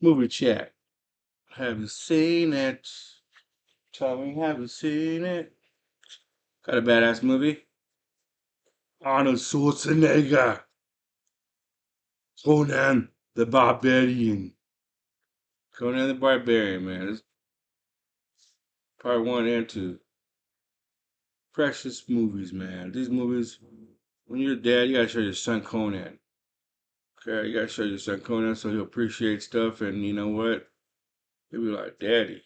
Movie chat. Have you seen it? Tell me, have you seen it? Got a badass movie. Arnold Schwarzenegger. Conan the Barbarian. Conan the Barbarian, man. This part one and two. Precious movies, man. These movies, when you're a dad, you gotta show your son Conan. Okay, you gotta show your son Conan so he'll appreciate stuff, and you know what? He'll be like, Daddy.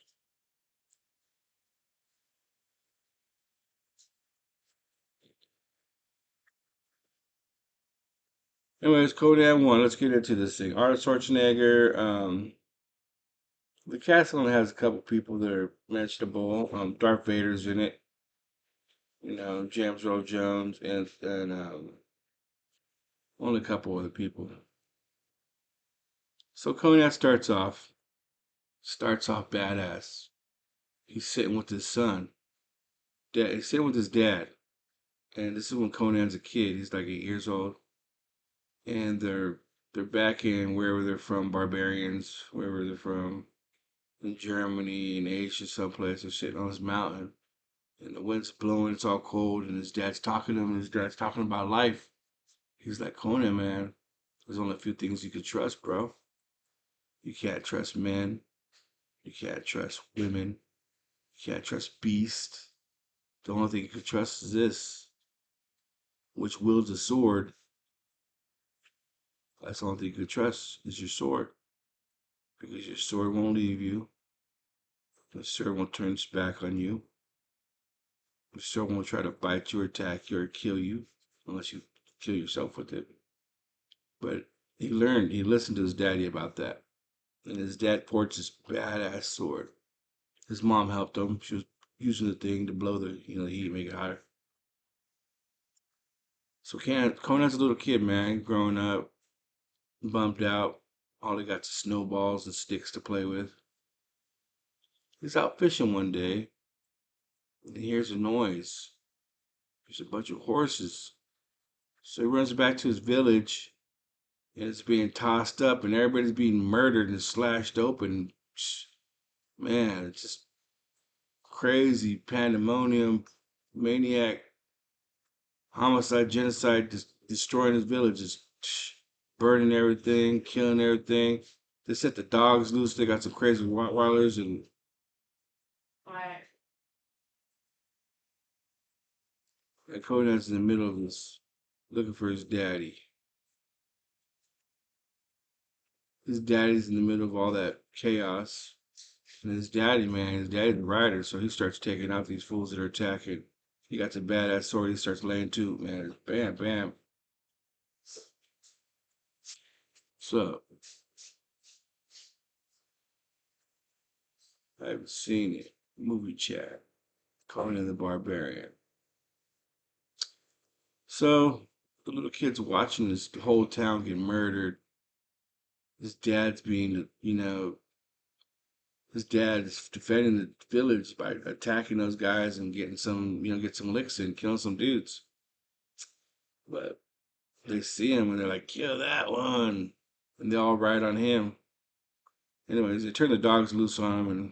Anyways, Conan one. Let's get into this thing. Arnold Schwarzenegger. The cast only has a couple people that are mentionable. Darth Vader's in it. James Earl Jones and only a couple other people. So Conan starts off badass. He's sitting with his son. He's sitting with his dad, and this is when Conan's a kid. He's like 8 years old, and they're back in wherever they're from, barbarians, wherever they're from, in Germany, in Asia, someplace. They're sitting on this mountain, and the wind's blowing. It's all cold, and his dad's talking to him. And his dad's talking about life. He's like, Conan, man, there's only a few things you can trust, bro. You can't trust men. You can't trust women. You can't trust beasts. The only thing you can trust is this, which wields a sword. That's the only thing you can trust is your sword. Because your sword won't leave you. The sword won't turn its back on you. The sword won't try to bite you or attack you or kill you unless you kill yourself with it. But he listened to his daddy about that. And his dad forged this badass sword. His mom helped him. She was using the thing to blow the heat, make it hotter. So Conan's a little kid, man, growing up, bumped out. All he got's snowballs and sticks to play with. He's out fishing one day, and he hears a noise. There's a bunch of horses. So he runs back to his village, and it's being tossed up, and everybody's being murdered and slashed open. Man, it's just crazy pandemonium, maniac, homicide, genocide, just destroying his village, just burning everything, killing everything. They set the dogs loose. They got some crazy Rottweilers, and Conan's in the middle of this, looking for his daddy. His daddy's in the middle of all that chaos. And his daddy's the rider, so he starts taking out these fools that are attacking. He got the badass sword, he starts laying to, man. Bam, bam. So, I haven't seen it. Movie chat. Conan the Barbarian. So, the little kid's watching this whole town get murdered. His dad's his dad is defending the village by attacking those guys and get some licks in, killing some dudes. But they see him and they're like, kill that one. And they all ride on him. Anyways, they turn the dogs loose on him and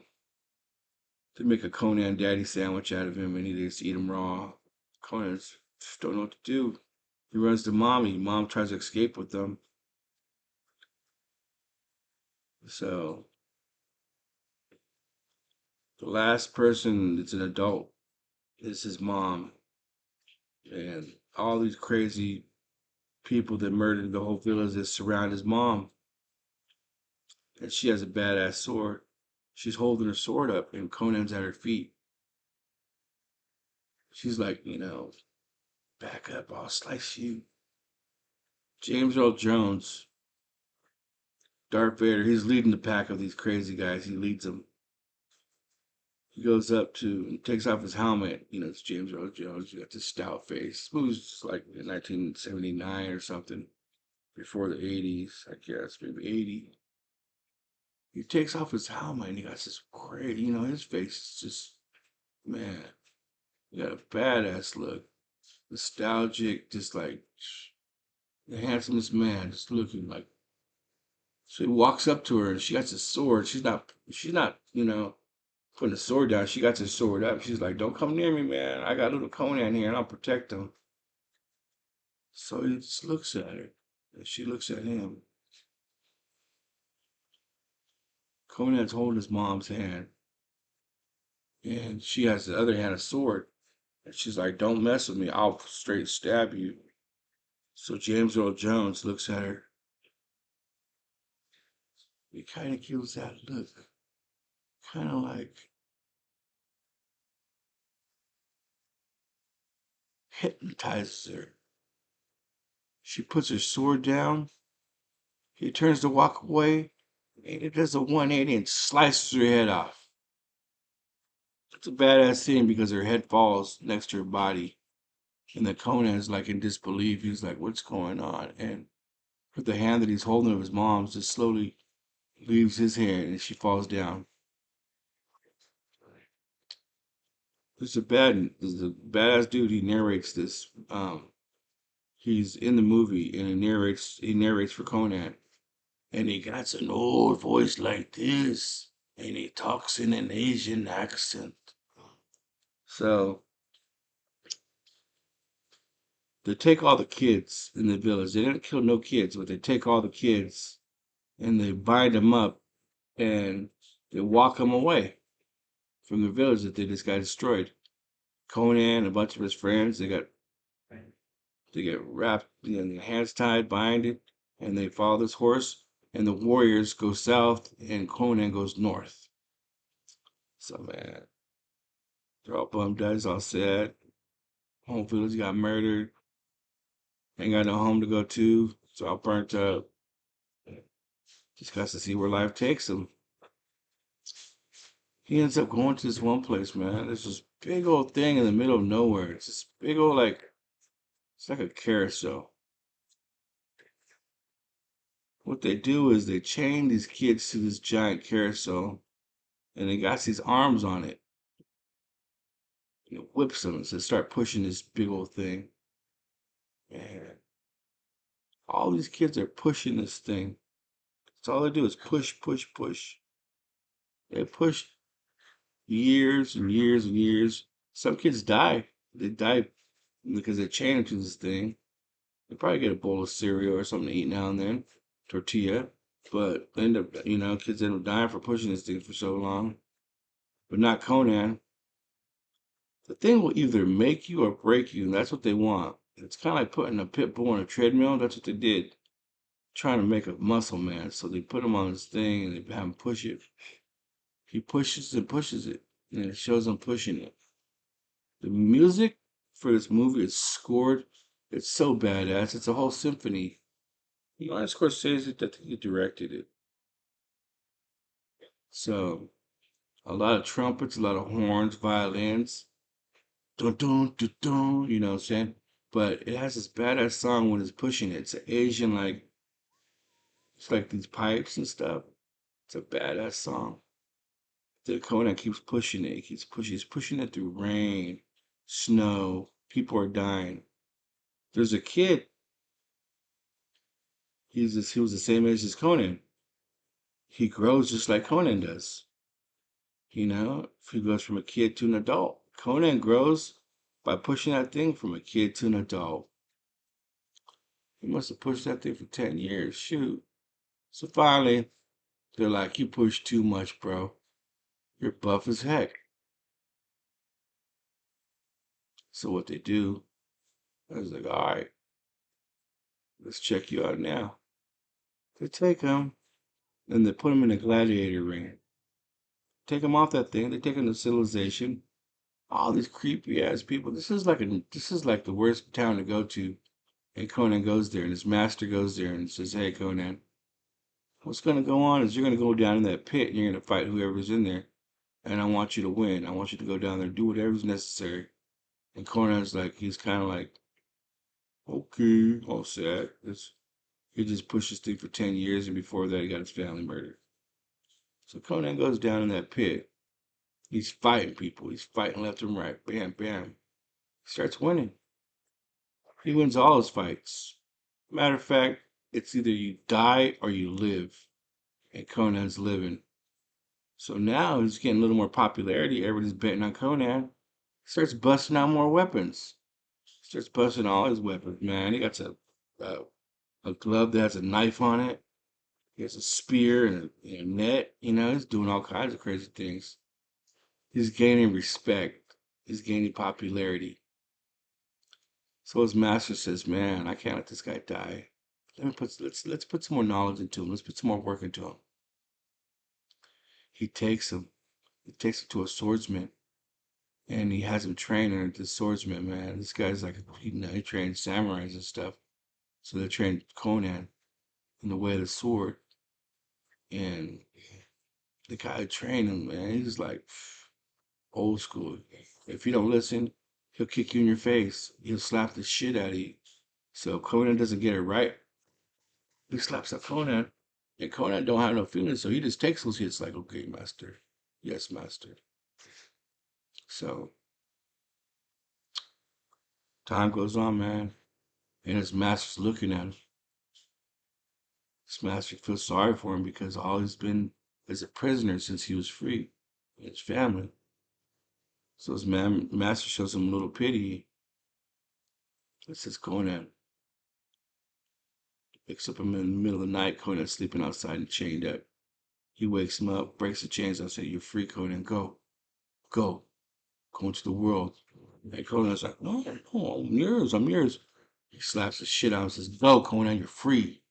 they make a Conan daddy sandwich out of him and he just eat him raw. Conan don't know what to do. He runs to mommy. Mom tries to escape with them. So the last person that's an adult is his mom. And all these crazy people that murdered the whole village that surround his mom. And she has a badass sword. She's holding her sword up and Conan's at her feet. She's like, back up, I'll slice you. James Earl Jones, Darth Vader, he's leading the pack of these crazy guys. He leads them. He goes up to, takes off his helmet. It's James Earl Jones. You got this stout face. This movie's like in 1979 or something, before the 80s, I guess, maybe 80. He takes off his helmet and he got this great, his face is just, man, he got a badass look. Nostalgic, just like the handsomest man, just looking like So he walks up to her and she got his sword. She's not, putting the sword down. She got his sword up. She's like, "Don't come near me, man. I got little Conan here and I'll protect him." So he just looks at her and she looks at him. Conan's holding his mom's hand and she has the other hand a sword. And she's like, "Don't mess with me. I'll straight stab you." So James Earl Jones looks at her. He kind of gives that look, kind of like hypnotizes her. She puts her sword down. He turns to walk away, and it does a 180 and slices her head off. It's a badass scene because her head falls next to her body. And then Conan's like in disbelief. He's like, "What's going on?" And with the hand that he's holding of his mom's just slowly leaves his hand and she falls down. There's a badass dude. He narrates this. He's in the movie and he narrates for Conan. And he got an old voice like this. And he talks in an Asian accent. So they take all the kids in the village. They didn't kill no kids, but they take all the kids and they bind them up and they walk them away from the village that they just got destroyed. Conan and a bunch of his friends, they get wrapped, their hands tied, binded, and they follow this horse. And the warriors go south, and Conan goes north. So man, they're all bummed out. It's all sad. Home village got murdered. Ain't got no home to go to. It's all burnt up. Just got to see where life takes him. He ends up going to this one place, man. There's this big old thing in the middle of nowhere. It's this big old it's like a carousel. What they do is they chain these kids to this giant carousel, and they got these arms on it. And it whips them and says, "Start pushing this big old thing." And all these kids are pushing this thing. That's all they do is push, push, push. They push years and years and years. Some kids die. They die because they're chained to this thing. They probably get a bowl of cereal or something to eat now and then, tortilla. But they end up, kids end up dying for pushing this thing for so long. But not Conan. The thing will either make you or break you, and that's what they want. It's kind of like putting a pit bull on a treadmill. That's what they did, trying to make a muscle man. So they put him on this thing and they have him push it. He pushes and pushes it, and it shows him pushing it. The music for this movie is scored. It's so badass. It's a whole symphony. Martin Scorsese, I think he directed it. So a lot of trumpets, a lot of horns, violins, dun dun dun dun. You know what I'm saying? But it has this badass song when it's pushing it. It's an Asian it's like these pipes and stuff. It's a badass song. The Conan keeps pushing it. He keeps pushing. He's pushing it through rain, snow. People are dying. There's a kid. He was the same age as Conan. He grows just like Conan does. If he goes from a kid to an adult. Conan grows by pushing that thing from a kid to an adult. He must have pushed that thing for 10 years. Shoot. So finally, they're like, "You push too much, bro. You're buff as heck." So what they do, I was like, "All right, let's check you out now." They take him and they put him in a gladiator ring. Take him off that thing. They take him to civilization. All these creepy ass people. This is like the worst town to go to. And Conan goes there, and his master goes there and says, "Hey, Conan, what's going to go on is you're going to go down in that pit and you're going to fight whoever's in there. And I want you to win. I want you to go down there and do whatever's necessary." And Conan's like, he's kind of like, "Okay, all set." He just pushed this thing for 10 years, and before that, he got his family murdered. So Conan goes down in that pit. He's fighting people. He's fighting left and right. Bam, bam. He starts winning. He wins all his fights. Matter of fact, it's either you die or you live. and Conan's living. So now he's getting a little more popularity. Everybody's betting on Conan. Starts busting out more weapons. Starts busting all his weapons, man. He got a, a glove that has a knife on it. He has a spear and a net. You know, he's doing all kinds of crazy things. He's gaining respect. He's gaining popularity. So his master says, "Man, I can't let this guy die. Let's put some more knowledge into him. Let's put some more work into him." He takes him. He takes him to a swordsman, and he has him train under this swordsman. Man, this guy's like he trains samurais and stuff. So they train Conan in the way of the sword, and the guy who trained him, man, he's like old school. If you don't listen, he'll kick you in your face. He'll slap the shit out of you. So if Conan doesn't get it right, he slaps at Conan, and Conan don't have no feelings, so he just takes those hits like, okay, master, yes, master. So time goes on, man, and his master's looking at him. His master feels sorry for him because all he's been is a prisoner since he was free, and his family. So his master shows him a little pity. It says Conan. Picks up him in the middle of the night. Conan's sleeping outside and chained up. He wakes him up, breaks the chains out, say, "You're free, Conan. Go, go, go into the world." And Conan's like, "No, no, I'm yours, I'm yours." He slaps the shit out of him and says, "Go, Conan, you're free.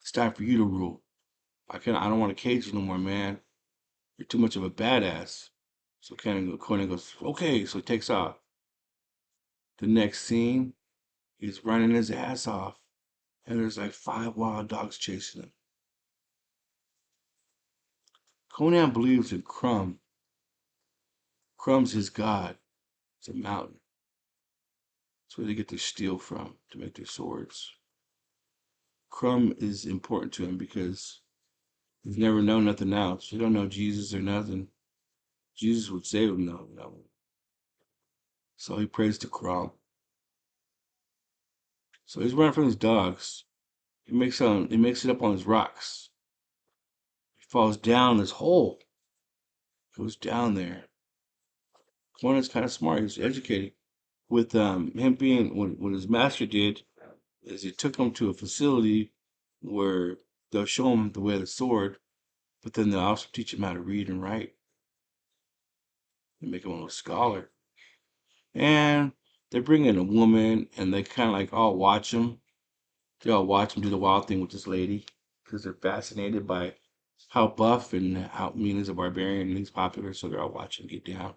It's time for you to rule. I don't want to cage you no more, man. You're too much of a badass." So Conan goes, "Okay." So he takes off. The next scene, he's running his ass off, and there's like 5 wild dogs chasing him. Conan believes in Crumb. Crumb's his god. It's a mountain. That's where they get their steel from to make their swords. Crumb is important to him because he's never known nothing else. He don't know Jesus or nothing. Jesus would save him though. No. So he prays to Crumb. So he's running from his dogs. He makes it up on his rocks. He falls down this hole. Goes down there. Conan's kind of smart. He's educated. With him being what his master did is he took him to a facility where they'll show him the way of the sword, but then they'll also teach him how to read and write and make him a little scholar. And they bring in a woman and they kind of like all watch him. They all watch him do the wild thing with this lady because they're fascinated by how buff and how mean is a barbarian and he's popular, so they're all watching him get down,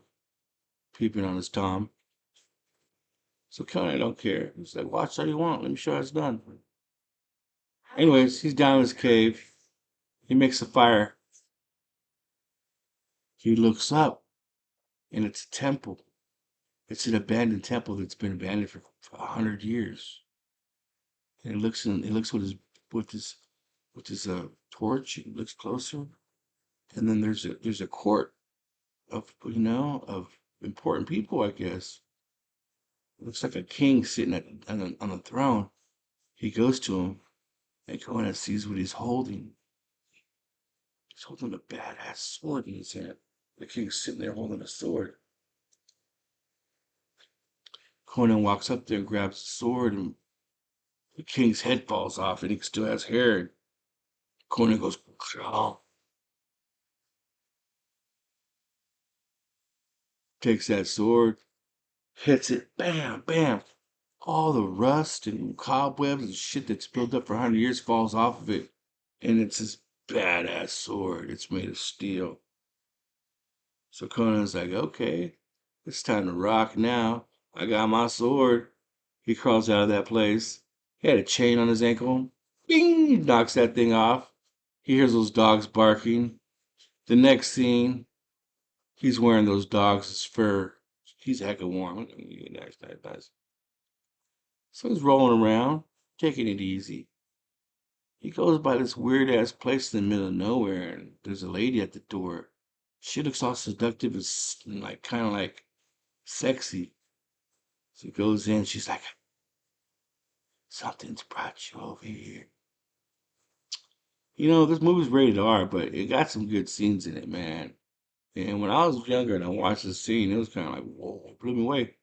peeping on his Tom. So Conan don't care. He's like, watch all you want. Let me show you how it's done. Anyways, he's down in his cave. He makes a fire. He looks up and it's a temple. It's an abandoned temple that's been abandoned for 100 years. And he looks with his with his torch. He looks closer, and then there's a court of of important people. I guess it looks like a king sitting on the throne. He goes to him, and Conan sees what he's holding. He's holding a badass sword in his hand. The king's sitting there holding a sword. Conan walks up there and grabs the sword, and the king's head falls off, and he still has hair. Conan goes, takes that sword, hits it, bam, bam. All the rust and cobwebs and shit that's built up for 100 years falls off of it. And it's this badass sword. It's made of steel. So Conan's like, okay, it's time to rock now. I got my sword. He crawls out of that place. He had a chain on his ankle. Bing! He knocks that thing off. He hears those dogs barking. The next scene, he's wearing those dogs' fur. He's hecka warm. Nice, nice, nice. So he's rolling around, taking it easy. He goes by this weird ass place in the middle of nowhere, and there's a lady at the door. She looks all seductive and like kind of like sexy. So he goes in. She's like, "Something's brought you over here." this movie's rated R, but it got some good scenes in it, man. And when I was younger and I watched this scene, it was kind of like, whoa, it blew me away.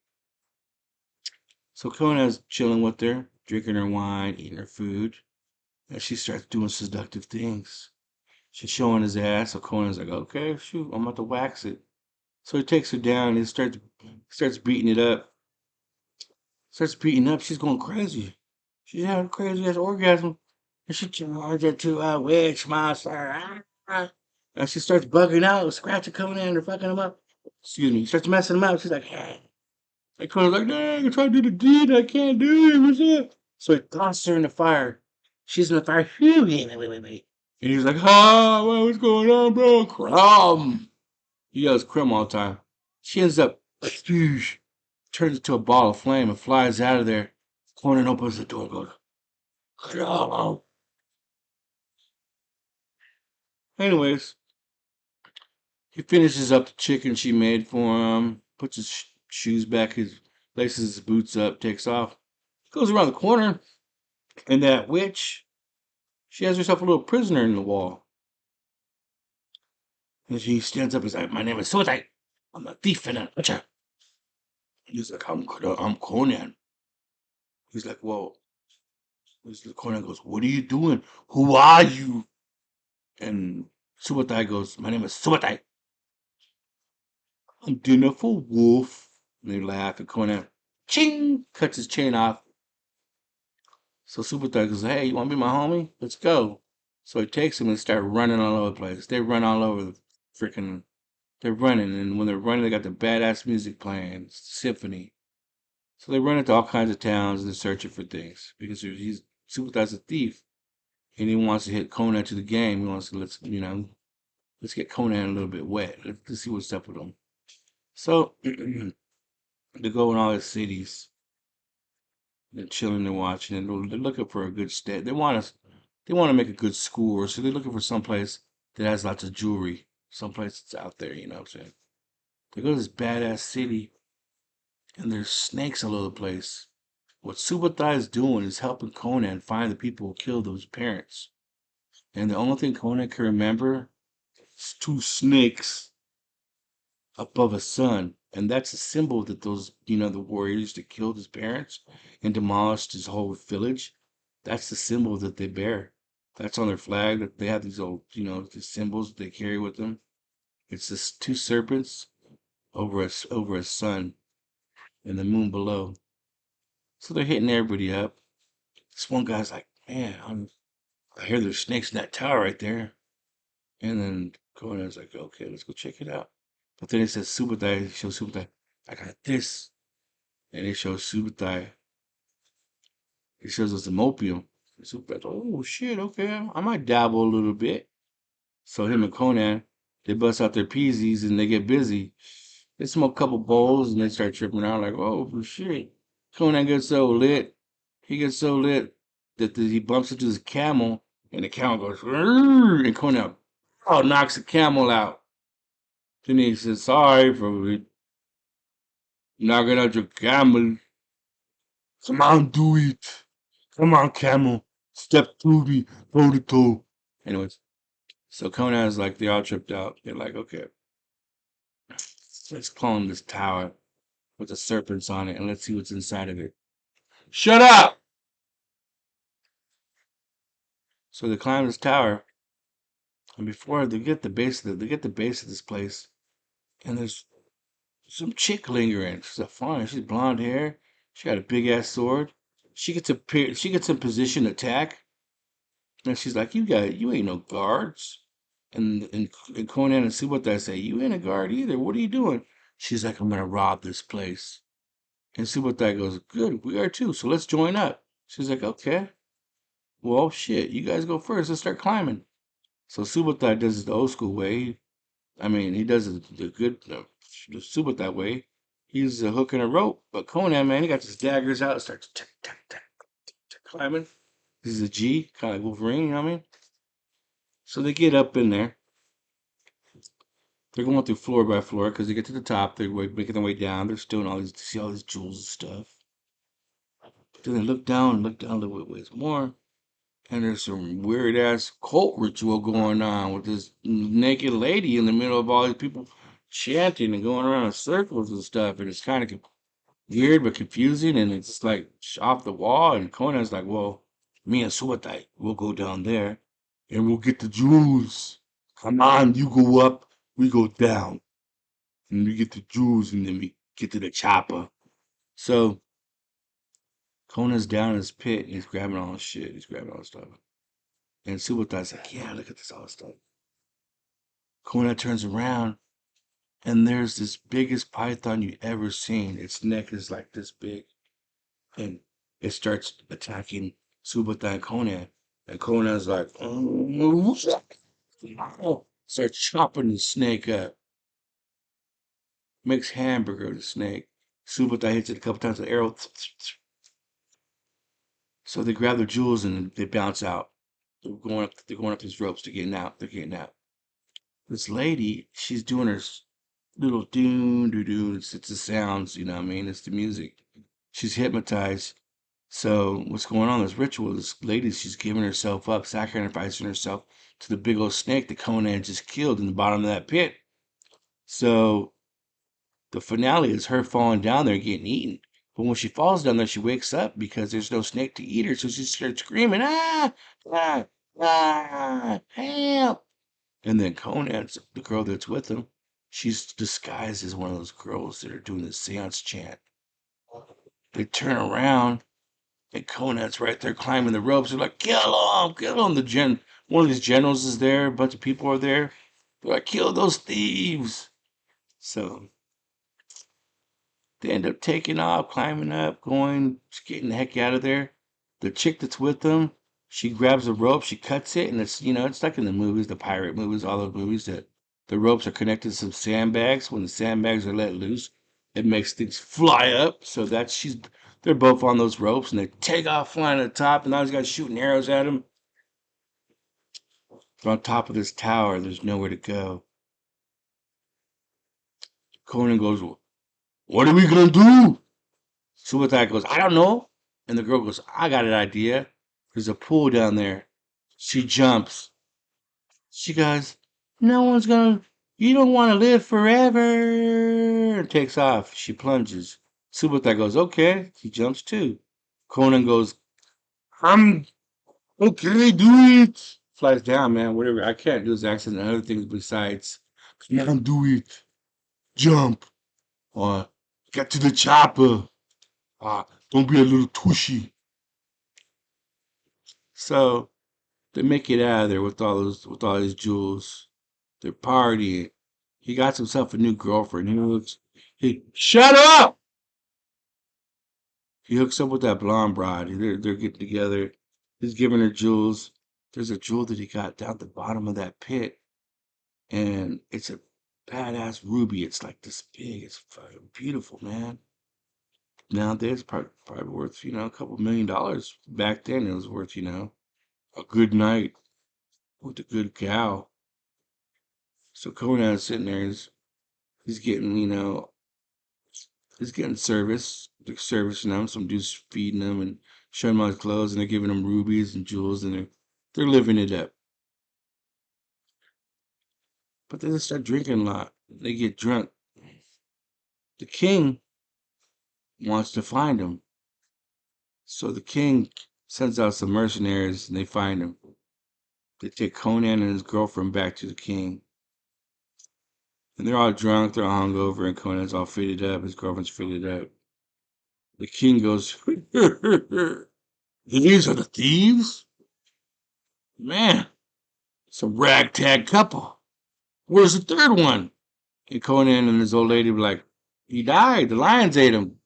So Conan's chilling with her, drinking her wine, eating her food, and she starts doing seductive things. She's showing his ass, so Conan's like, okay, shoot, I'm about to wax it. So he takes her down and he starts beating it up. Starts beating up, she's going crazy. She's having a crazy ass orgasm. And she charges it to a witch monster. And she starts bugging out, scratching Conan and fucking him up. Excuse me, starts messing him up. She's like, hey. And Conan's like, dang, I tried to do the deed, I can't do it. What's up? So he tosses her in the fire. She's in the fire. Phew, wait. And he's like, what's going on, bro? Crumb. He yells Crumb all the time. She ends up, turns into a ball of flame and flies out of there. Conan opens the door and goes, Crumb. Anyways, he finishes up the chicken she made for him, puts his shoes back, laces his boots up, takes off, goes around the corner, and that witch, she has herself a little prisoner in the wall. And she stands up and says, my name is Sodai. I'm a thief and a butcher. He's like, I'm Conan. He's like, whoa. Conan goes, what are you doing? Who are you? And Subotai goes, my name is Subotai. I'm dinner for wolf. And they laugh, and Conan, ching, cuts his chain off. So Subotai goes, hey, you want to be my homie? Let's go. So he takes him and start running all over the place. They run all over the freaking, they're running. And when they're running, they got the badass music playing, symphony. So they run into all kinds of towns and they're searching for things because he's Subutai's a thief and he wants to hit Conan to the game. He wants to let's get Conan a little bit wet. Let's see what's up with him. So they go in all the cities. They're chilling, they're watching, and they're looking for a good state. They want to make a good score, so they're looking for someplace that has lots of jewelry, someplace that's out there. You know what I'm saying? They go to this badass city, and there's snakes all over the place. What Subotai is doing is helping Conan find the people who killed those parents. And the only thing Conan can remember is two snakes above a sun. And that's a symbol that the warriors that killed his parents and demolished his whole village, that's the symbol that they bear. That's on their flag. That they have these old, the symbols that they carry with them. It's this two serpents over a sun and the moon below. So they're hitting everybody up. This one guy's like, man, I hear there's snakes in that tower right there. And then Conan's like, okay, let's go check it out. But then he says, Subutai, he shows Subutai, I got this. And he shows Subutai, he shows us some opium. And Subutai's, oh shit, okay, I might dabble a little bit. So him and Conan, they bust out their peasies and they get busy. They smoke a couple bowls and they start tripping out like, oh, for shit. Conan gets so lit. He gets so lit that he bumps into his camel and the camel goes, "Rrrr," and Conan knocks the camel out. Then he says, sorry for knocking out your camel. Come on, do it. Come on, camel. Step through me, toe to toe. Anyways, so Conan's like, they're all tripped out. They're like, okay, let's clone this tower with the serpents on it and let's see what's inside of it. Shut up! So they climb this tower, and before they get the base of this place, and there's some chick lingering. She's a fine. She's blonde hair. She got a big ass sword. She gets in position to attack, and she's like, you ain't no guards." And Conan and Subotai say, "You ain't a guard either. What are you doing?" She's like, "I'm gonna rob this place." And Subotai goes, "Good, we are too. So let's join up." She's like, "Okay. Well, shit. You guys go first. Let's start climbing." So Subotai does it the old school way. I mean, he does it the good, the Subotai way. He uses a hook and a rope. But Conan, man, he got his daggers out and starts climbing. This is a G, kind of like Wolverine, you know what I mean? So they get up in there. They're going through floor by floor because they get to the top. They're making their way down. They're still in see all these jewels and stuff. But then they look down a little bit ways more. And there's some weird ass cult ritual going on with this naked lady in the middle of all these people chanting and going around in circles and stuff. And it's kind of weird but confusing, and it's like off the wall. And Conan's like, "Well, me and Suwatai, we'll go down there, and we'll get the jewels. Come on, you go up, we go down, and we get the jewels, and then we get to the chopper." So Conan's down in his pit, and he's grabbing all his shit. He's grabbing all his stuff. And Suwatai's like, "Yeah, look at this all this stuff." Conan turns around, and there's this biggest python you ever seen. Its neck is like this big, and it starts attacking Subotai and Conan. And Conan's like, starts chopping the snake up, makes hamburger of the snake. Subotai hits it a couple times with an arrow. So they grab their jewels and they bounce out. They're going up these ropes. They're getting out. They're getting out. This lady, she's doing her little doon doo doo. It's the sounds, you know what I mean? It's the music. She's hypnotized. So what's going on? This ritual, this lady, she's giving herself up, sacrificing herself to the big old snake that Conan just killed in the bottom of that pit. So the finale is her falling down there and getting eaten. But when she falls down there, she wakes up because there's no snake to eat her. So she starts screaming, ah, ah, ah, help. And then Conan's the girl that's with him. She's disguised as one of those girls that are doing the seance chant. They turn around, and Conan's right there climbing the ropes. They're like, kill him, kill him. One of these generals is there. A bunch of people are there. They're like, kill those thieves. So they end up taking off, climbing up, going, just getting the heck out of there. The chick that's with them, she grabs a rope, she cuts it, and it's like in the movies, the pirate movies, all those movies that the ropes are connected to some sandbags. When the sandbags are let loose, it makes things fly up. So they're both on those ropes, and they take off flying to the top, and now these guys shooting arrows at them. They're on top of this tower. There's nowhere to go. Conan goes, "What are we gonna do?" Subotai goes, "I don't know." And the girl goes, "I got an idea. There's a pool down there." She jumps. She goes, "No one's gonna, you don't want to live forever." And takes off. She plunges. Subotai goes, "Okay." He jumps too. Conan goes, "I'm okay, do it." Flies down, man. Whatever. I can't do his accent and other things besides, "Come on, do it. Jump. Or get to the chopper. Don't be a little tushy." So they make it out of there with all his jewels. They're partying. He got himself a new girlfriend. He shut up. He hooks up with that blonde bride. They're getting together. He's giving her jewels. There's a jewel that he got down at the bottom of that pit, and it's a badass ruby. It's like this big. It's fucking beautiful, man. Nowadays, probably worth a couple $1 million. Back then, it was worth a good night with a good gal. So Conan's sitting there. He's getting he's getting service. They're servicing him. Some dude's feeding him and showing him all his clothes, and they're giving him rubies and jewels, and they're living it up. But they just start drinking a lot. They get drunk. The king wants to find him, so the king sends out some mercenaries, and they find him. They take Conan and his girlfriend back to the king, and they're all drunk. They're all hungover, and Conan's all fitted up. His girlfriend's fitted up. The king goes, "These are the thieves, man. It's a ragtag couple. Where's the third one?" And Conan and his old lady were like, "He died. The lions ate him."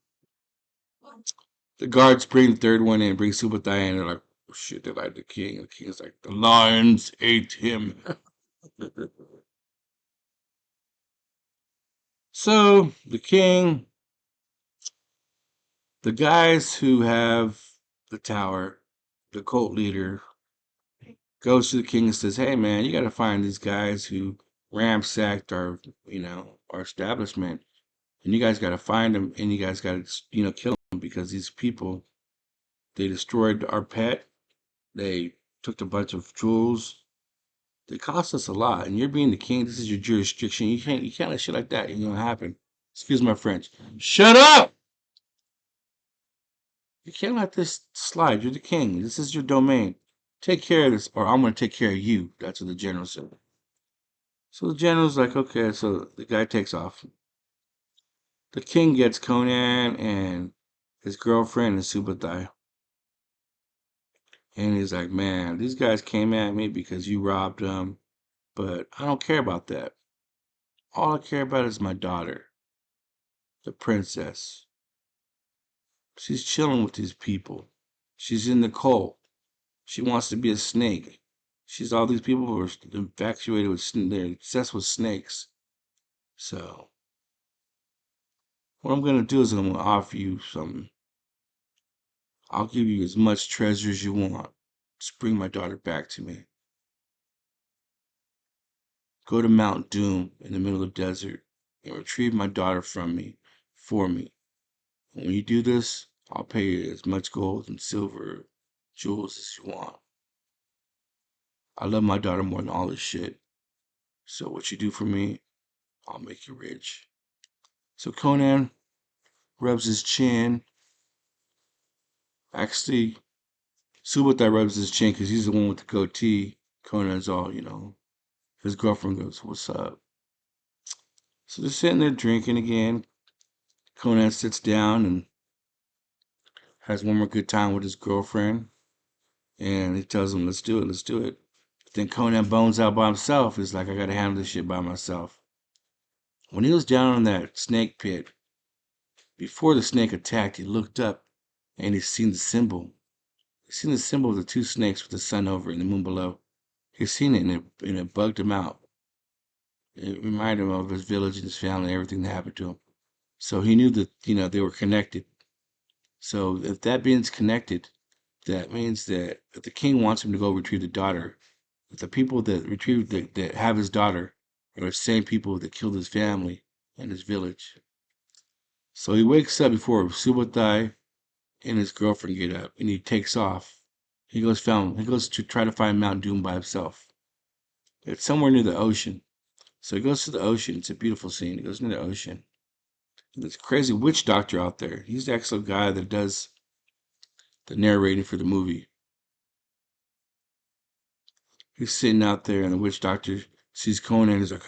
The guards bring the third one in, bring Subotai in. They're like, "Oh, shit, they like the king." And the king's like, "The lions ate him." So the king, the guys who have the tower, the cult leader, goes to the king and says, "Hey, man, you got to find these guys who ransacked our establishment. And you guys got to find them, and you guys got to, kill them because these people, they destroyed our pet. They took a bunch of jewels. They cost us a lot, and you're being the king. This is your jurisdiction. You can't let shit like that. Ain't gonna happen. Excuse my French. Shut up! You can't let this slide. You're the king. This is your domain. Take care of this, or I'm gonna take care of you. That's what the general said. So the general's like, okay. So the guy takes off. The king gets Conan and his girlfriend and Subutai. And he's like, man, these guys came at me because you robbed them, but I don't care about that. All I care about is my daughter, the princess. She's chilling with these people. She's in the cult. She wants to be a snake. She's all these people who are infatuated with, they're obsessed with snakes. So, what I'm going to do is I'm going to offer you something. I'll give you as much treasure as you want. Just bring my daughter back to me. Go to Mount Doom in the middle of the desert and retrieve my daughter from me, for me. When you do this, I'll pay you as much gold and silver, jewels as you want. I love my daughter more than all this shit. So what you do for me, I'll make you rich. So Conan rubs his chin. Actually, Subutai rubs his chin because he's the one with the goatee. Conan's all. His girlfriend goes, what's up? So they're sitting there drinking again. Conan sits down and has one more good time with his girlfriend. And he tells him, let's do it, let's do it. But then Conan bones out by himself. He's like, I gotta handle this shit by myself. When he was down in that snake pit, before the snake attacked, he looked up and he's seen the symbol. He's seen the symbol of the two snakes with the sun over and the moon below. He's seen it and it bugged him out. It reminded him of his village and his family and everything that happened to him. So he knew that they were connected. So if that being's connected, that means that if the king wants him to go retrieve the daughter, if the people that that have his daughter are the same people that killed his family and his village. So he wakes up before Subutai and his girlfriend get up, and he takes off. He goes to try to find Mount Doom by himself. It's somewhere near the ocean. So he goes to the ocean. It's a beautiful scene. He goes near the ocean. There's a crazy witch doctor out there. He's the actual guy that does the narrating for the movie. He's sitting out there, and the witch doctor sees Conan. He's like,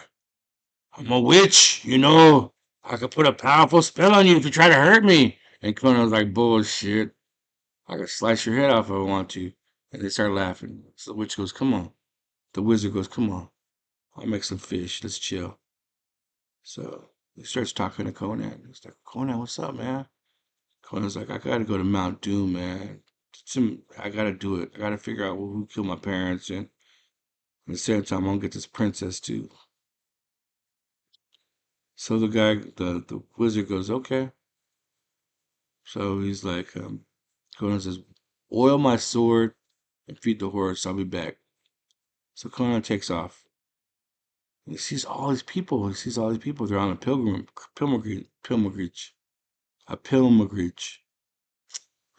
I'm a witch. I could put a powerful spell on you if you try to hurt me. And Conan's like, bullshit. I could slice your head off if I want to. And they start laughing. So the witch goes, come on. The wizard goes, come on. I'll make some fish. Let's chill. So he starts talking to Conan. He's like, Conan, what's up, man? Conan's like, I gotta go to Mount Doom, man. I gotta do it. I gotta figure out who killed my parents, and at the same time, I'm gonna get this princess too. So the wizard goes, okay. So he's like, Conan says, oil my sword and feed the horse. I'll be back. So Conan takes off. He sees all these people. He sees all these people. They're on a pilgrimage,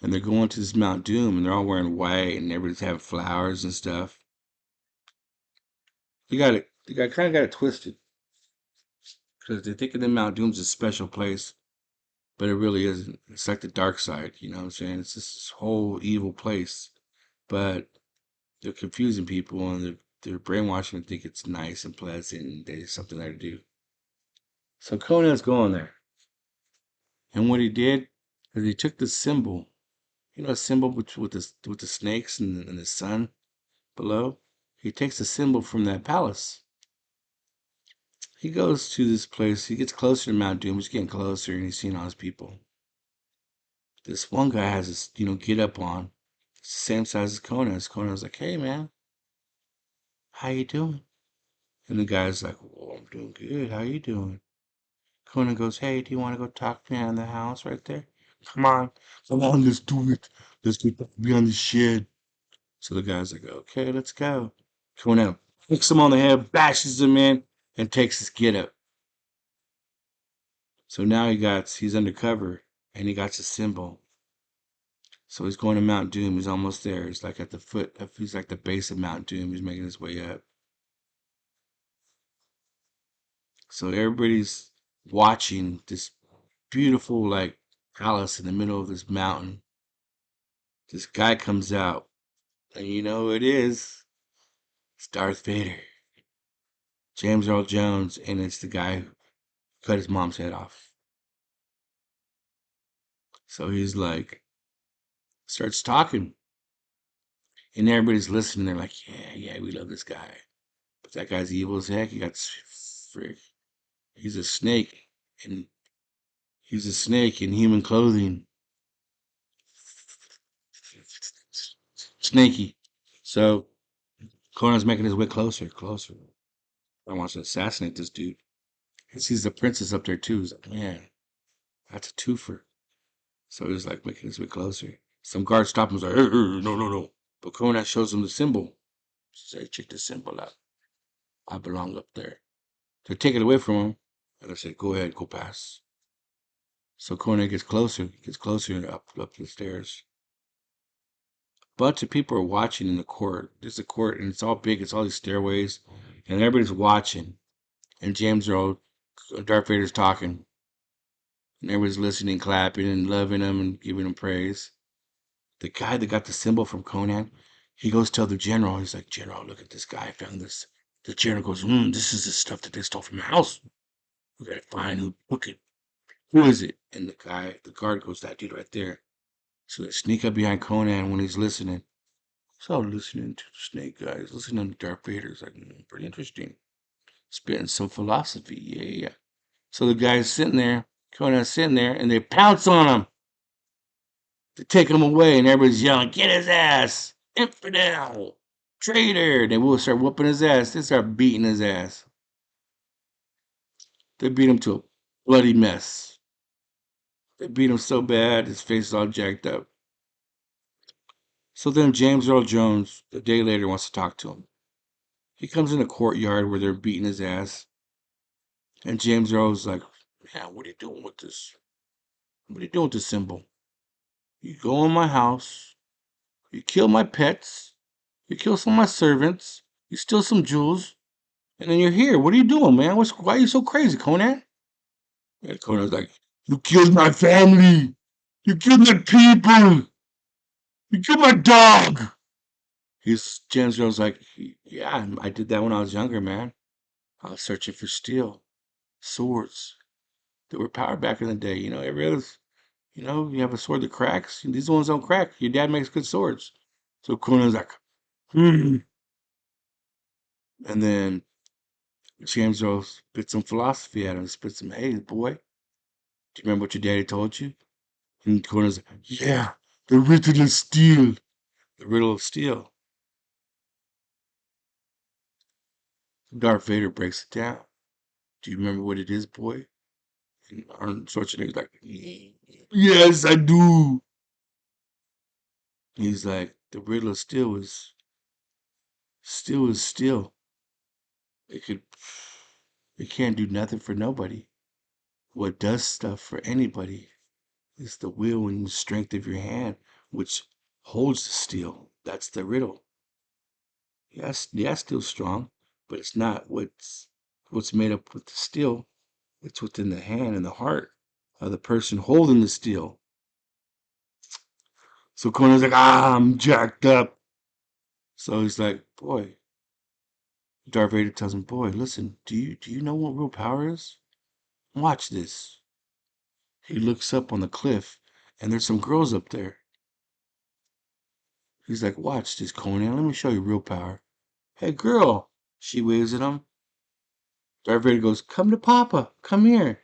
and they're going to this Mount Doom, and they're all wearing white, and everybody's having flowers and stuff. They kind of got it twisted because they think of the Mount Doom's a special place, but it really isn't. It's like the dark side. You know what I'm saying? It's this whole evil place, but they're confusing people and they're brainwashing and think it's nice and pleasant and there's something there to do. So Conan's going there. And what he did is he took the symbol, a symbol with the snakes and the sun below. He takes the symbol from that palace. He goes to this place. He gets closer to Mount Doom. He's getting closer, and he's seeing all his people. This one guy has this, get up on. It's the same size as Conan. Conan's like, "Hey, man, how you doing?" And the guy's like, "Oh, I'm doing good. How you doing?" Conan goes, "Hey, do you want to go talk to me in the house right there? Come on, let's do it. Let's go beyond the shed." So the guy's like, "Okay, let's go." Conan kicks him on the head, bashes him in, and takes his get up. So now he's undercover, and he got his symbol. So he's going to Mount Doom. He's almost there. He's like at the foot of, he's like the base of Mount Doom. He's making his way up. So everybody's watching this beautiful like palace in the middle of this mountain. This guy comes out, and you know who it is? It's Darth Vader, James Earl Jones, and it's the guy who cut his mom's head off. So he's like, starts talking, and everybody's listening. They're like, yeah, yeah, we love this guy. But that guy's evil as heck. He got frick. He's a snake, and he's a snake in human clothing. Snaky. So Conan's making his way closer, closer. I wants to assassinate this dude. He sees the princess up there too. He's like, man, that's a twofer. So he's like making his way closer. Some guards stop him. He's like, no, no, no. But Conan shows him the symbol. Say, hey, check the symbol out. I belong up there. They take it away from him. And they say, go ahead, go pass. So Conan gets closer and up the stairs. A bunch of people are watching in the court. There's a court, and it's all big. It's all these stairways, and everybody's watching. And James Earl, Darth Vader's talking, and everybody's listening, clapping, and loving him and giving him praise. The guy that got the symbol from Conan, he goes tell the general. He's like, General, look at this guy. I found this. The general goes, this is the stuff that they stole from the house. We gotta find who took it. Who is it? And the guard goes, that dude right there. So they sneak up behind Conan when he's listening. So listening to the snake guys, listening to Darth Vader. It's like, pretty interesting. Spitting some philosophy. Yeah, yeah. So the guy's sitting there, Conan's sitting there, and they pounce on him to take him away, and everybody's yelling, get his ass! Infidel! Traitor! They will start whooping his ass. They start beating his ass. They beat him to a bloody mess. They beat him so bad, his face is all jacked up. So then James Earl Jones, a day later, wants to talk to him. He comes in the courtyard where they're beating his ass. And James Earl's like, man, what are you doing with this? What are you doing with this symbol? You go in my house, you kill my pets, you kill some of my servants, you steal some jewels, and then you're here. What are you doing, man? Why are you so crazy, Conan? And Conan's like, you killed my family! You killed my people! You killed my dog! James Earl's like, yeah, I did that when I was younger, man. I was searching for steel, swords that were powered back in the day. You know, every other, you have a sword that cracks. These ones don't crack. Your dad makes good swords. So Conan's like, hmm. And then James Earl spits some philosophy at him. Spits some, hey, boy, do you remember what your daddy told you? And Conan's like, yeah, the riddle of steel. The riddle of steel. Darth Vader breaks it down. Do you remember what it is, boy? And Arnold Schwarzenegger's like, yes, I do. He's like, the riddle of steel is steel. It could, it can't do nothing for nobody. What does stuff for anybody is the will and the strength of your hand, which holds the steel. That's the riddle. Yes, yeah, steel's strong, but it's not what's made up with the steel. It's within the hand and the heart of the person holding the steel. So Conan's like, I'm jacked up. So he's like, boy. Darth Vader tells him, boy, listen, do you know what real power is? Watch this. He looks up on the cliff, and there's some girls up there. He's like, watch this, Conan. Let me show you real power. Hey, girl. She waves at him. Darth Vader goes, come to Papa. Come here.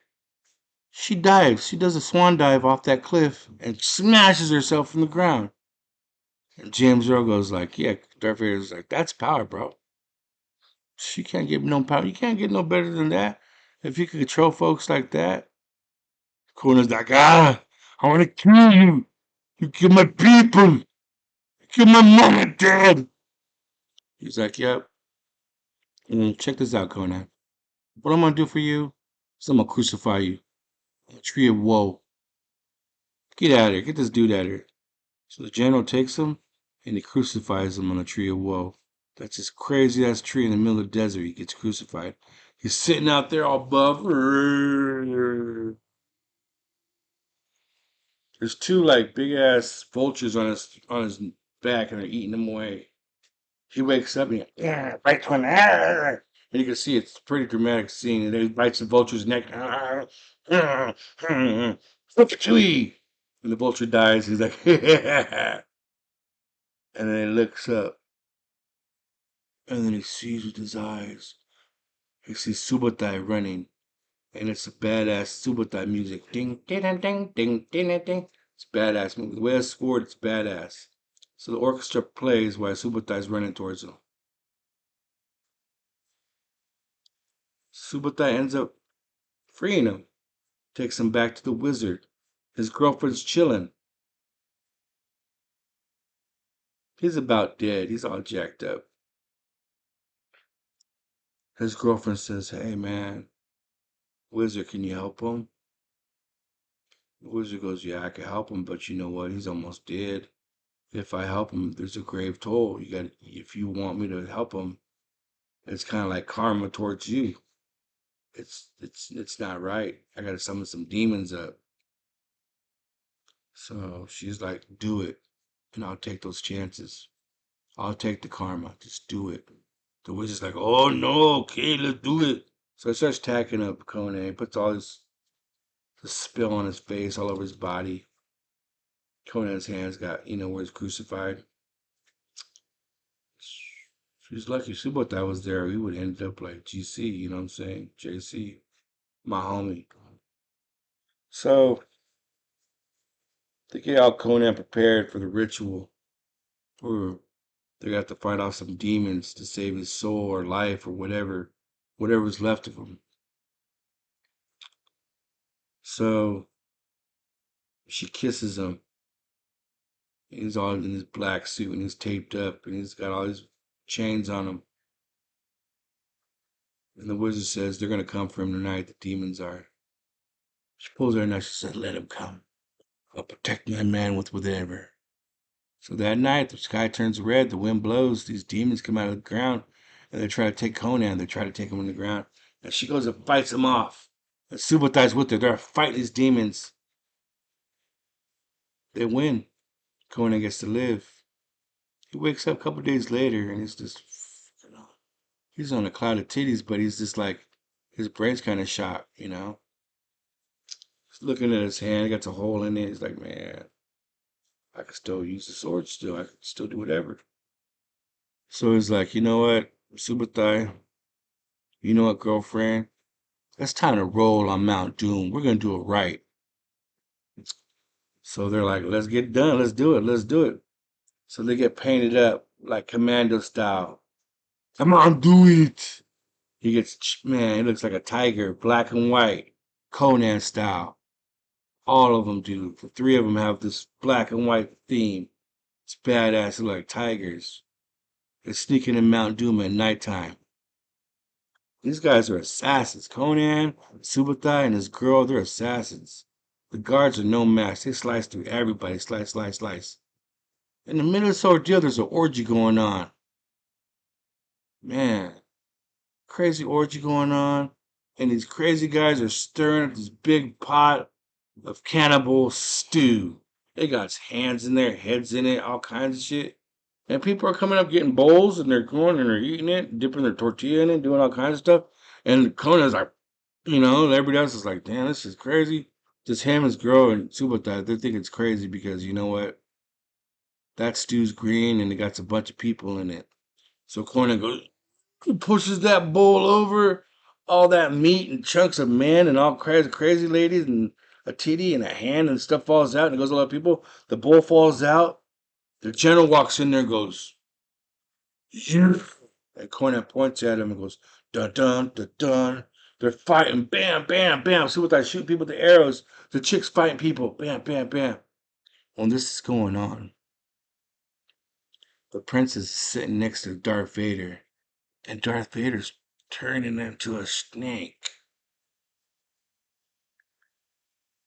She dives. She does a swan dive off that cliff and smashes herself from the ground. And James Earl goes like, yeah, Darth Vader's like, that's power, bro. She can't get no power. You can't get no better than that. If you can control folks like that. Conan's like, I want to kill you. You kill my people. You kill my mom and dad. He's like, yep. Check this out, Conan. What I'm going to do for you is I'm going to crucify you. A tree of woe. Get out of here. Get this dude out of here. So the general takes him and he crucifies him on a tree of woe. That's this crazy ass tree in the middle of the desert. He gets crucified. He's sitting out there all buff. There's two like big ass vultures on his back, and they're eating him away. He wakes up and yeah, bites one, and you can see it's a pretty dramatic scene. And then he bites the vulture's neck. Look at you! And the vulture dies. He's like, and then he looks up, and then he sees with his eyes. He sees Subotai running, and it's a badass Subotai music. Ding, ding, ding, ding, ding, ding, ding. It's badass. The way it's scored, it's badass. So the orchestra plays while Subotai's running towards him. Subotai ends up freeing him, takes him back to the wizard. His girlfriend's chilling. He's about dead. He's all jacked up. His girlfriend says, "Hey man, wizard, can you help him?" The wizard goes, "Yeah, I can help him, but you know what? He's almost dead. If I help him, there's a grave toll. If you want me to help him, it's kind of like karma towards you. It's not right. I gotta summon some demons up." So she's like, "Do it, and I'll take those chances. I'll take the karma. Just do it." The wizard's like, "Oh no, okay, let's do it." So he starts tacking up Conan. He puts all this spill on his face, all over his body. Conan's hands got, where he's crucified. She's lucky Subotai was there. He would end up like GC, you know what I'm saying? JC, my homie. So they get all Conan prepared for the ritual, where they have to fight off some demons to save his soul or life or whatever's left of him. So she kisses him. He's all in his black suit and he's taped up and he's got all his chains on him. And the wizard says they're going to come for him tonight. The demons are. She pulls her knife. She says, "Let him come. I'll protect my man with whatever." So that night, the sky turns red. The wind blows. These demons come out of the ground and they try to take Conan. They try to take him on the ground. And she goes and fights him off. And Subothai's with her. They're fighting these demons. They win. Conan gets to live. He wakes up a couple days later and he's just, he's on a cloud of titties, but he's just like, his brain's kind of shot, He's looking at his hand, he got a hole in it. He's like, man, I could still use the sword still. I could still do whatever. So he's like, you know what, Subutai, you know what, girlfriend? It's time to roll on Mount Doom. We're gonna do it right. So they're like, let's get it done. Let's do it. Let's do it. So they get painted up like commando style. Come on, do it. He gets, man, he looks like a tiger, black and white, Conan style. All of them do. The three of them have this black and white theme. It's badass. They're like tigers. They're sneaking in Mount Doom at nighttime. These guys are assassins. Conan, Subutai, and his girl, they're assassins. The guards are no match. They slice through everybody. Slice, slice, slice. In the middle of this ordeal, there's an orgy going on. Man, crazy orgy going on. And these crazy guys are stirring up this big pot of cannibal stew. They got hands in there, heads in it, all kinds of shit. And people are coming up getting bowls and they're going and they're eating it, dipping their tortilla in it, doing all kinds of stuff. And Conan's like, everybody else is like, damn, this is crazy. Just him, his girl, and Subotai, they think it's crazy because you know what? That stew's green and it got a bunch of people in it. So Conan goes, pushes that bowl over, all that meat and chunks of men and all crazy ladies and a titty and a hand and stuff falls out and it goes to a lot of people. The bowl falls out. The general walks in there and goes, "Yeah." And Conan points at him and goes, dun dun dun dun. They're fighting, bam, bam, bam. See what I shoot people with the arrows. The chicks fighting people, bam, bam, bam. When this is going on, the prince is sitting next to Darth Vader, and Darth Vader's turning into a snake.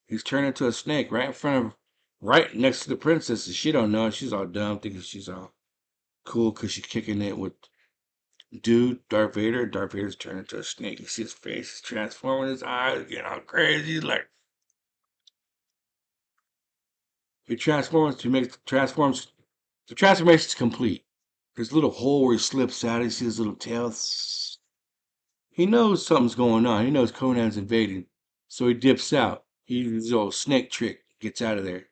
He's turned into a snake right in front of right next to the princess, and she don't know. She's all dumb, thinking she's all cool because she's kicking it with dude Darth Vader. Darth Vader's turned into a snake. You see his face, he's transforming, his eyes, getting all crazy. He's like he transforms to make transforms. The transformation's complete. There's a little hole where he slips out. You see his little tail. He knows something's going on. He knows Conan's invading, so he dips out. He uses his old snake trick, gets out of there.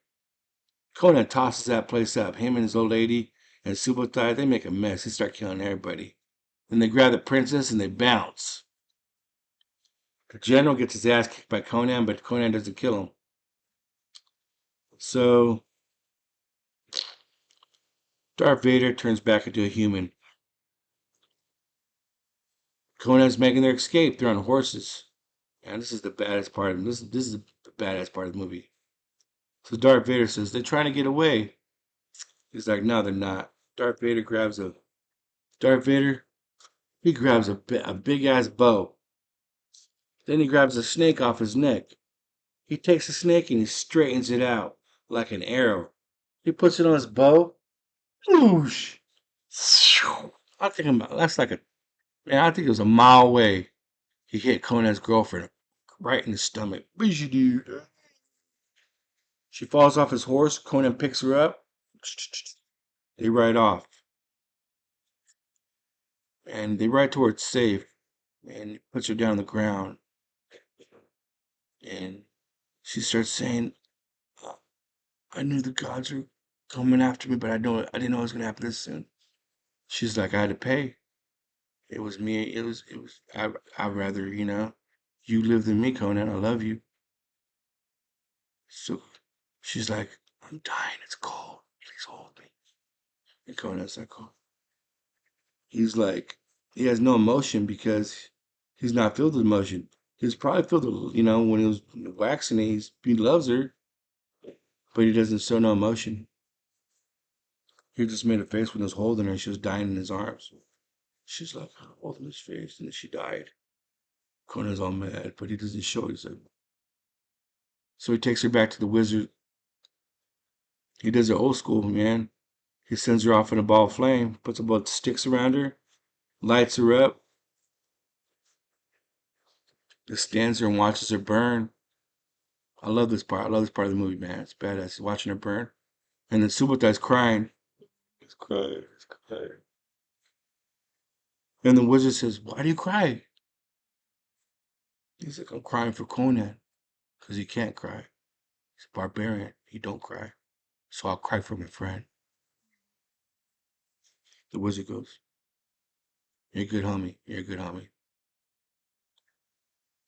Conan tosses that place up. Him and his old lady and Subotai, they make a mess. They start killing everybody. Then they grab the princess and they bounce. The general gets his ass kicked by Conan, but Conan doesn't kill him. So Darth Vader turns back into a human. Conan's making their escape. They're on horses. And this is the baddest part of this is the badass part of the movie. So Darth Vader says they're trying to get away. He's like, no, they're not. Darth Vader, he grabs a big ass bow. Then he grabs a snake off his neck. He takes the snake and he straightens it out like an arrow. He puts it on his bow. Whoosh! I think that's like a man. I think it was a mile away. He hit Conan's girlfriend right in the stomach. She falls off his horse. Conan picks her up. They ride off, and they ride towards safe. And he puts her down on the ground, and she starts saying, "I knew the gods were coming after me, but I didn't know it was gonna happen this soon." She's like, "I had to pay. It was me. It was. I'd rather, you live than me, Conan. I love you." So she's like, "I'm dying. It's cold. Please hold me." And Conan's like, "Oh." He's like, he has no emotion because he's not filled with emotion. He was probably filled with, when he was waxing it, he loves her, but he doesn't show no emotion. He just made a face when he was holding her. She was dying in his arms. She's like, holding his face, and then she died. Conan's all mad, but he doesn't show it. He's like, so he takes her back to the wizard. He does it old school, man. He sends her off in a ball of flame, puts a bunch of sticks around her, lights her up, just stands there and watches her burn. I love this part. I love this part of the movie, man. It's badass. He's watching her burn. And then Subutai's crying. He's crying. He's crying. And the wizard says, "Why do you cry?" He's like, "I'm crying for Conan." Because he can't cry. He's a barbarian. He don't cry. So I'll cry for my friend. The wizard goes, "You're a good homie. You're a good homie."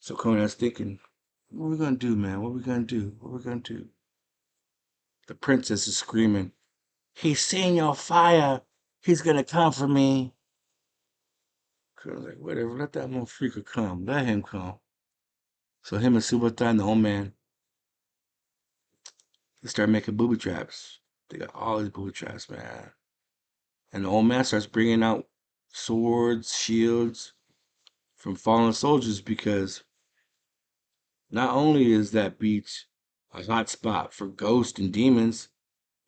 So Conan's thinking, what are we gonna do, man? What are we gonna do? What are we gonna do? The princess is screaming, "He's seen your fire. He's gonna come for me." Conan's like, whatever, let that motherfucker come. Let him come. So him and Subotai and the old man, they start making booby traps. They got all these booby traps, man. And the old man starts bringing out swords, shields from fallen soldiers because not only is that beach a hot spot for ghosts and demons,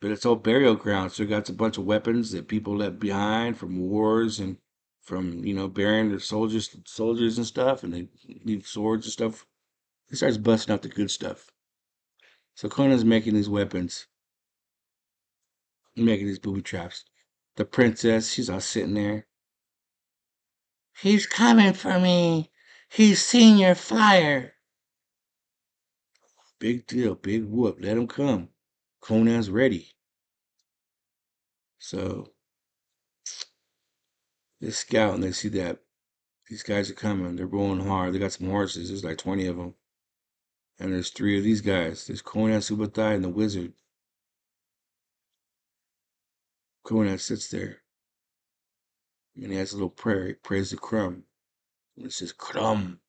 but it's all burial ground. So it got a bunch of weapons that people left behind from wars and from burying their soldiers and stuff, and they leave swords and stuff. He starts busting out the good stuff. So Conan's making these weapons, making these booby traps. The princess, she's all sitting there. "He's coming for me. He's seen your fire." Big deal, big whoop. Let him come. Conan's ready. So they scout and they see that these guys are coming. They're rolling hard. They got some horses. There's like 20 of them. And there's three of these guys. There's Conan, Subotai, and the wizard. Conan sits there and he has a little prayer. He prays to Crumb. And it says, "Crumb,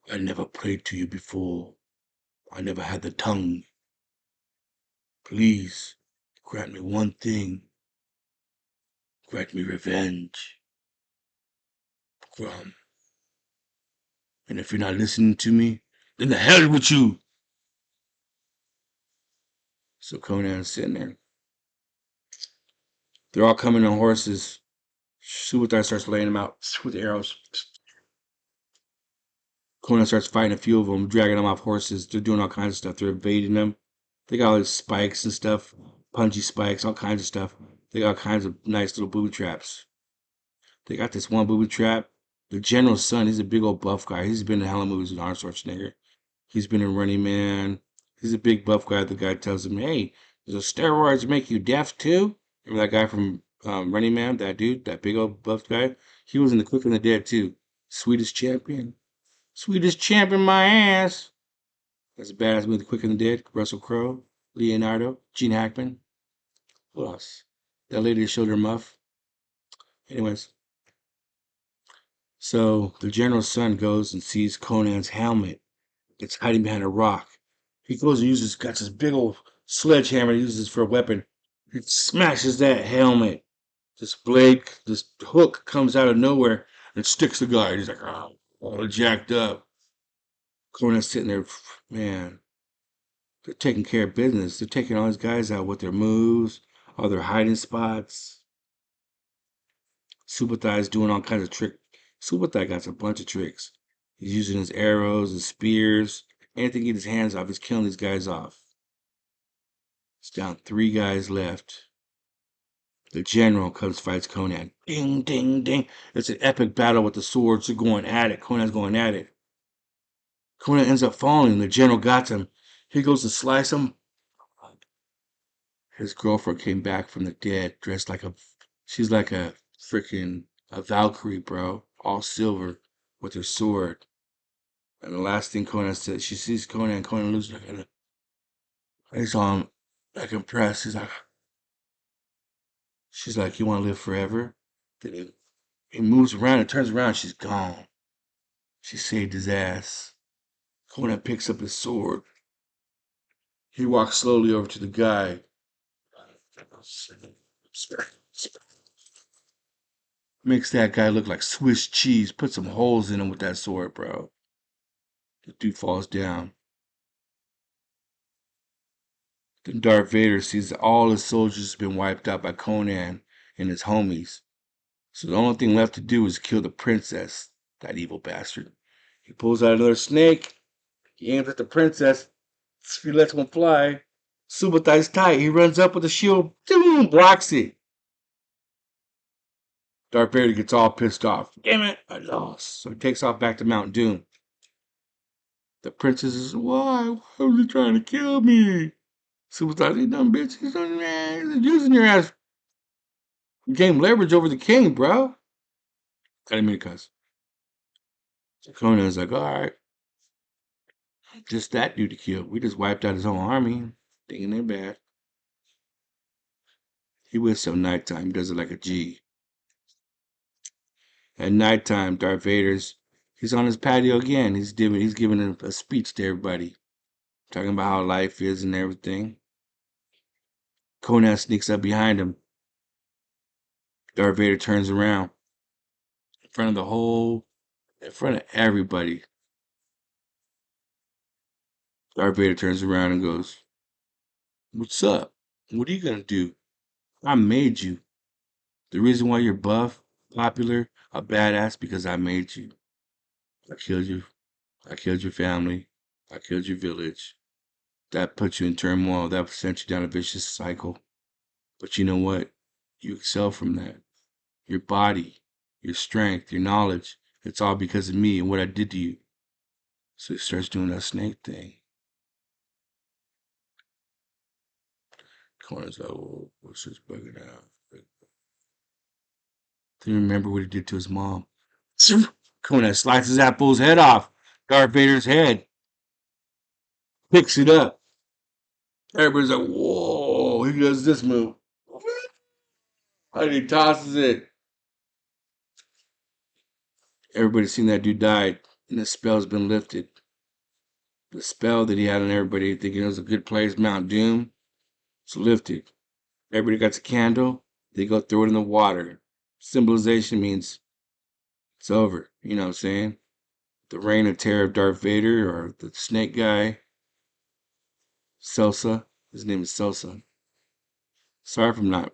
I never prayed to you before. I never had the tongue. Please grant me one thing. Grant me revenge, Crumb. And if you're not listening to me, then the hell with you." So Conan's sitting there. They're all coming on horses. Subutai starts laying them out with arrows. Conan starts fighting a few of them, dragging them off horses. They're doing all kinds of stuff. They're evading them. They got all these spikes and stuff, punchy spikes, all kinds of stuff. They got all kinds of nice little booby traps. They got this one booby trap. The general's son, he's a big old buff guy. He's been in hella movies with Arnold Schwarzenegger. He's been in Running Man. He's a big buff guy. The guy tells him, "Hey, does steroids make you deaf too?" Remember that guy from Running Man? That dude, that big old buff guy. He was in The Quick and the Dead too. Sweetest champion, sweetest champion, my ass. That's a badass movie. The Quick and the Dead. Russell Crowe, Leonardo, Gene Hackman. Who else? That lady that showed her muff. Anyways, so the general's son goes and sees Conan's helmet. It's hiding behind a rock. He goes and got this big old sledgehammer he uses for a weapon. He smashes that helmet. This blade, this hook comes out of nowhere and sticks the guy. He's like, oh, all jacked up. Conan's sitting there, man. They're taking care of business. They're taking all these guys out with their moves, all their hiding spots. Subuthai's doing all kinds of tricks. Subuthai got a bunch of tricks. He's using his arrows, his spears, anything to get his hands off. He's killing these guys off. It's down 3 guys left. The general comes fights Conan. Ding, ding, ding. It's an epic battle with the swords. They're going at it. Conan's going at it. Conan ends up falling. The general got him. He goes to slice him. His girlfriend came back from the dead, dressed like she's like a freaking a Valkyrie, bro, all silver with her sword. And the last thing Conan said, she sees Conan. Conan loses like he's on like impressed. She's like, you want to live forever? Then he moves around and turns around. She's gone. She saved his ass. Conan picks up his sword. He walks slowly over to the guy. Makes that guy look like Swiss cheese. Put some holes in him with that sword, bro. The dude falls down. Then Darth Vader sees that all his soldiers have been wiped out by Conan and his homies. So the only thing left to do is kill the princess, that evil bastard. He pulls out another snake. He aims at the princess. He lets one fly. Subuthai's tight. He runs up with the shield. Boom! Blocks it. Darth Vader gets all pissed off. Damn it, I lost. So he takes off back to Mount Doom. The princess is, why? Why was he trying to kill me? Subuthai's, you dumb bitch. He's using your ass. You gained leverage over the king, bro. I didn't mean to cuss. Conan's like, all right. Just that dude to kill. We just wiped out his whole army. Thinking they're bad. He waits till nighttime. He does it like a G. At nighttime, Darth he's on his patio again. He's giving a speech to everybody, talking about how life is and everything. Conan sneaks up behind him. Darth Vader turns around in front of everybody. Darth Vader turns around and goes, "What's up? What are you gonna do? I made you. The reason why you're buff, popular, a badass, because I made you. I killed you. I killed your family. I killed your village. That put you in turmoil. That sent you down a vicious cycle. But you know what? You excel from that. Your body, your strength, your knowledge, it's all because of me and what I did to you." So he starts doing that snake thing. Conan's like, oh, what's this bugging out? Then remember what he did to his mom. Conan slices that fool's head off. Darth Vader's head. Picks it up. Everybody's like, whoa, he does this move. And he tosses it. Everybody's seen that dude died, and the spell's been lifted. The spell that he had on everybody, thinking it was a good place, Mount Doom, it's lifted. Everybody got a candle, they go throw it in the water. Symbolization means it's over. You know what I'm saying? The reign of terror of Darth Vader or the snake guy, Celsa, His name is Sosa. Sorry if I'm not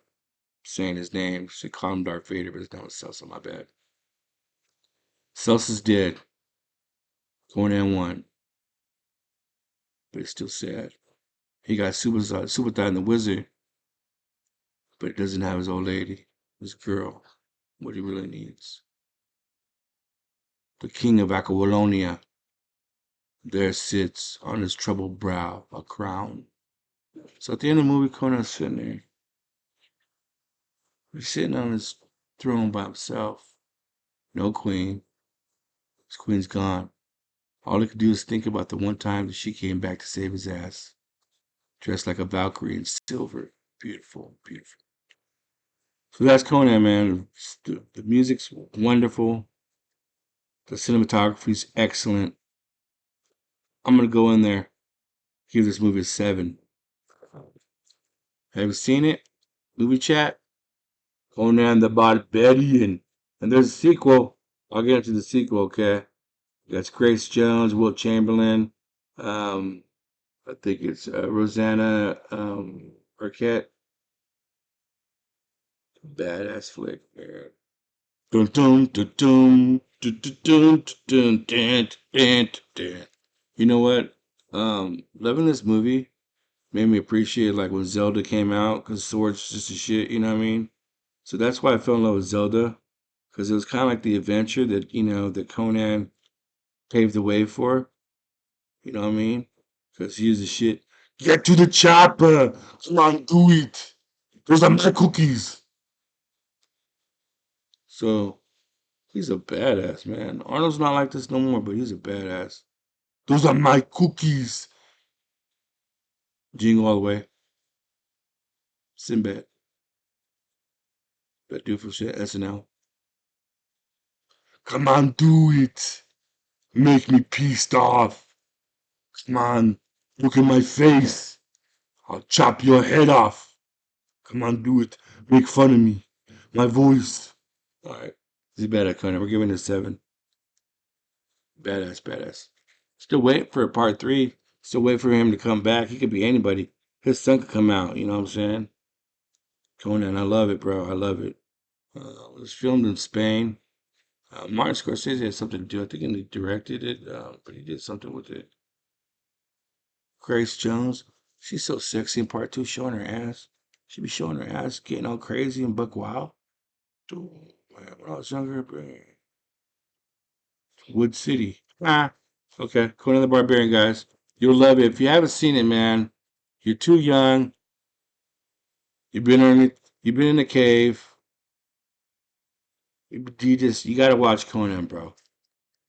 saying his name. Should call him Darth Vader, but his name is Sosa. My bad. Sosa's dead. Conan won, but it's still sad. He got super thigh in the wizard, but it doesn't have his old lady, his girl, what he really needs. The king of Aqualonia, there sits on his troubled brow a crown. So at the end of the movie, Conan's sitting there. He's sitting on his throne by himself. No queen. His queen's gone. All he could do is think about the one time that she came back to save his ass. Dressed like a Valkyrie in silver. Beautiful, beautiful. So that's Conan, man. The music's wonderful. The cinematography's excellent. I'm gonna go in there, give this movie a 7. Have you seen it? Movie chat? Conan the Barbarian. And there's a sequel. I'll get into the sequel, okay? That's Grace Jones, Wilt Chamberlain. Um, I think it's Rosanna Arquette. Badass flick, man. Dun dun dun dun dun dun dun dun dun dun dun. You know what? Loving this movie made me appreciate like when Zelda came out because swords just a shit. You know what I mean? So that's why I fell in love with Zelda because it was kind of like the adventure that that Conan paved the way for. You know what I mean? Because he was the shit. Get to the chopper! Come on, do it! Those are my cookies! So, he's a badass, man. Arnold's not like this no more, but he's a badass. Those are my cookies! Jingle all the way. Sinbad. That dude from shit, SNL. Come on, do it! Make me pissed off! Come on, look in my face! I'll chop your head off! Come on, do it. Make fun of me. My voice. Alright. He's bad at Conan. We're giving it a 7. Badass, badass. Still waiting for part 3. Still waiting for him to come back. He could be anybody. His son could come out. You know what I'm saying? Conan, I love it, bro. I love it. It was filmed in Spain. Martin Scorsese had something to do. I think he directed it, but he did something with it. Grace Jones. She's so sexy in part 2, showing her ass. She be showing her ass, getting all crazy and buck wild. Dude, man, when I was younger, man. Wood City. Ah, okay. Conan the Barbarian, guys. You'll love it. If you haven't seen it, man, you're too young. You've been in a cave. You gotta watch Conan, bro.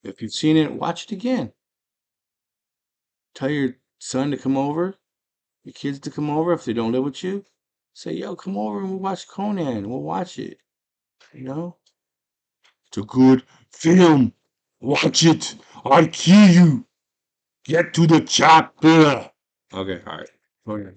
If you've seen it, watch it again. Tell your son to come over, your kids to come over if they don't live with you. Say, yo, come over and we'll watch Conan. We'll watch it. You know? It's a good film. Watch it. I'll kill you. Get to the chopper. Okay, all right. Okay.